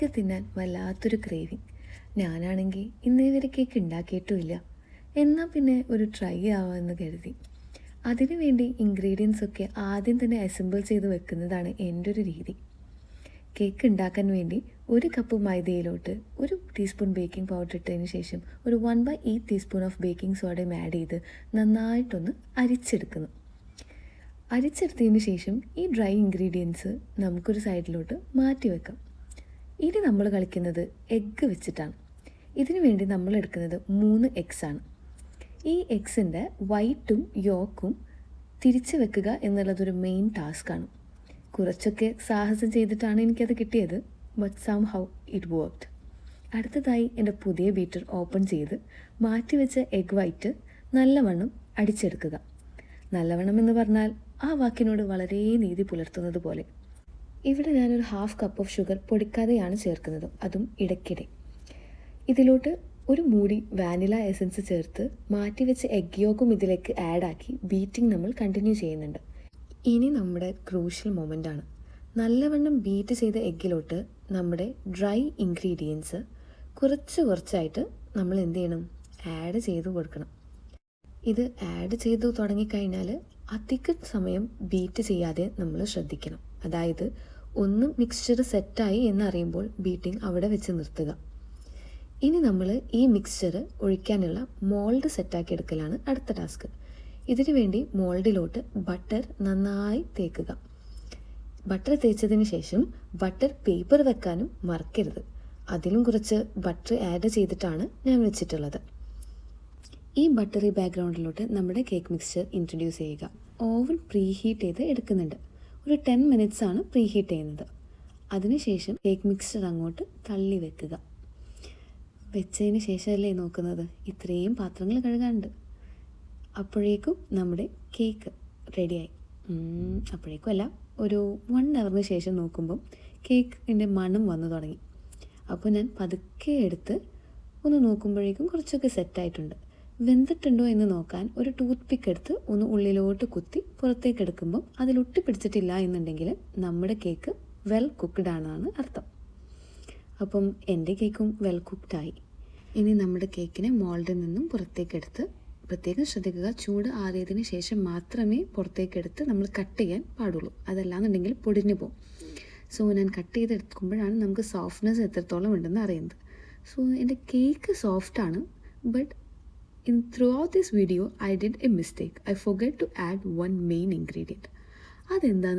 Cake തിന്നാൻ വല്ലാത്തൊരു craving. ഞാനാണെങ്കിൽ ഇന്നേ വരെ കേക്ക് ഉണ്ടാക്കിയിട്ടുമില്ല. എന്നാൽ പിന്നെ ഒരു ട്രൈ ആവാമെന്ന് കരുതി. അതിനു വേണ്ടി ഇൻഗ്രീഡിയൻസ് ഒക്കെ ആദ്യം തന്നെ അസംബിൾ ചെയ്ത് വെക്കുന്നതാണ് എൻ്റെ ഒരു രീതി. കേക്ക് ഉണ്ടാക്കാൻ വേണ്ടി 1 കപ്പ് മൈദയിലോട്ട് 1 ടീസ്പൂൺ ബേക്കിംഗ് പൗഡർ ഇട്ടതിന് ശേഷം ഒരു 1/8 ടീസ്പൂൺ ഓഫ് ബേക്കിംഗ് സോഡയും ആഡ് ചെയ്ത് നന്നായിട്ടൊന്ന് അരിച്ചെടുക്കുന്നു. അരിച്ചെടുത്തതിന് ശേഷം ഈ ഡ്രൈ ഇൻഗ്രീഡിയൻസ് നമുക്കൊരു സൈഡിലോട്ട് മാറ്റി വെക്കാം. ഇനി നമ്മൾ കളിക്കുന്നത് എഗ്ഗ് വെച്ചിട്ടാണ്. ഇതിനു വേണ്ടി നമ്മൾ എടുക്കുന്നത് 3 എഗ്സാണ്. ഈ എഗ്സിൻ്റെ വൈറ്റും യോക്കും തിരിച്ച് വെക്കുക എന്നുള്ളതൊരു മെയിൻ ടാസ്ക്കാണ്. കുറച്ചൊക്കെ സാഹസം ചെയ്തിട്ടാണ് എനിക്കത് കിട്ടിയത്. But somehow it worked. അടുത്തതായി എൻ്റെ പുതിയ ബീറ്റർ ഓപ്പൺ ചെയ്ത് മാറ്റി വെച്ച എഗ് വൈറ്റ് നല്ലവണ്ണം അടിച്ചെടുക്കുക. നല്ലവണ്ണം എന്ന് പറഞ്ഞാൽ ആ വാക്കിനോട് വളരെ നീതി പുലർത്തുന്നത് പോലെ. ഇവിടെ ഞാനൊരു 1/2 കപ്പ് ഓഫ് ഷുഗർ പൊടിക്കാതെയാണ് ചേർക്കുന്നത്, അതും ഇടയ്ക്കിടെ. ഇതിലോട്ട് ഒരു മൂടി വാനില എസൻസ് ചേർത്ത് മാറ്റി വെച്ച എഗ് യോക്കും ഇതിലേക്ക് ആഡാക്കി ബീറ്റിംഗ് നമ്മൾ കണ്ടിന്യൂ ചെയ്യുന്നുണ്ട്. ഇനി നമ്മുടെ ക്രൂഷ്യൽ മൊമെൻ്റാണ്. നല്ലവണ്ണം ബീറ്റ് ചെയ്ത എഗ്ഗിലോട്ട് നമ്മുടെ ഡ്രൈ ഇൻഗ്രീഡിയൻസ് കുറച്ചായിട്ട് നമ്മൾ എന്ത് ചെയ്യണം, ആഡ് ചെയ്ത് കൊടുക്കണം. ഇത് ആഡ് ചെയ്തു തുടങ്ങിക്കഴിഞ്ഞാൽ അധിക സമയം ബീറ്റ് ചെയ്യാതെ നമ്മൾ ശ്രദ്ധിക്കണം. അതായത് ഒന്ന് മിക്സ്ചർ സെറ്റായി എന്നറിയുമ്പോൾ ബീറ്റിംഗ് അവിടെ വെച്ച് നിർത്തുക. ഇനി നമ്മൾ ഈ മിക്സ്ചർ ഒഴിക്കാനുള്ള മോൾഡ് സെറ്റാക്കി എടുക്കലാണ് അടുത്ത ടാസ്ക്. ഇതിനു വേണ്ടി മോൾഡിലോട്ട് ബട്ടർ നന്നായി തേക്കുക. ബട്ടർ തേച്ചതിന് ശേഷം ബട്ടർ പേപ്പർ വെക്കാനും മറക്കരുത്. അതിലും കുറച്ച് ബട്ടർ ആഡ് ചെയ്തിട്ടാണ് ഞാൻ വെച്ചിട്ടുള്ളത്. ഈ ബട്ടറി ബാക്ക്ഗ്രൗണ്ടിലോട്ട് നമ്മുടെ കേക്ക് മിക്സ്ചർ ഇൻട്രൊഡ്യൂസ് ചെയ്യുക. ഓവൻ പ്രീ ഹീറ്റ് ചെയ്ത് എടുക്കുന്നുണ്ട്. ഒരു 10 മിനിറ്റ്സ് ആണ് പ്രീ ഹീറ്റ് ചെയ്യുന്നത്. അതിനുശേഷം കേക്ക് മിക്സ്ചർ അങ്ങോട്ട് തള്ളി വെക്കുക. വെച്ചതിന് ശേഷമല്ലേ നോക്കുന്നത്, ഇത്രയും പാത്രങ്ങൾ കഴുകാനുണ്ട്. അപ്പോഴേക്കും നമ്മുടെ കേക്ക് റെഡിയായി. അപ്പോഴേക്കും അല്ല, ഒരു 1 അവറിന് ശേഷം നോക്കുമ്പം കേക്കിൻ്റെ മണം വന്നു തുടങ്ങി. അപ്പോൾ ഞാൻ പതുക്കെ എടുത്ത് ഒന്ന് നോക്കുമ്പോഴേക്കും കുറച്ചൊക്കെ സെറ്റായിട്ടുണ്ട്. വെന്തിട്ടുണ്ടോ എന്ന് നോക്കാൻ ഒരു ടൂത്ത് പിക്ക് എടുത്ത് ഒന്ന് ഉള്ളിലോട്ട് കുത്തി പുറത്തേക്ക് എടുക്കുമ്പം അതിലൊട്ടി പിടിച്ചിട്ടില്ല എന്നുണ്ടെങ്കിൽ നമ്മുടെ കേക്ക് വെൽ കുക്ക്ഡ് ആണെന്നാണ് അർത്ഥം. അപ്പം എൻ്റെ കേക്കും വെൽ കുക്ക്ഡായി. ഇനി നമ്മുടെ കേക്കിനെ മോൾഡിൽ നിന്നും പുറത്തേക്കെടുത്ത് പ്രത്യേകം ശ്രദ്ധിക്കുക, ചൂട് ആറിയതിന് ശേഷം മാത്രമേ പുറത്തേക്കെടുത്ത് നമ്മൾ കട്ട് ചെയ്യാൻ പാടുള്ളൂ. അതല്ലാന്നുണ്ടെങ്കിൽ പൊടിഞ്ഞു പോകും. സോ ഞാൻ കട്ട് ചെയ്തെടുക്കുമ്പോഴാണ് നമുക്ക് സോഫ്റ്റ്നെസ് എത്രത്തോളം ഉണ്ടെന്ന് അറിയുന്നത്. സോ എൻ്റെ കേക്ക് സോഫ്റ്റാണ്. But throughout this video I did a mistake. I forgot to add one main ingredient. അതെന്താ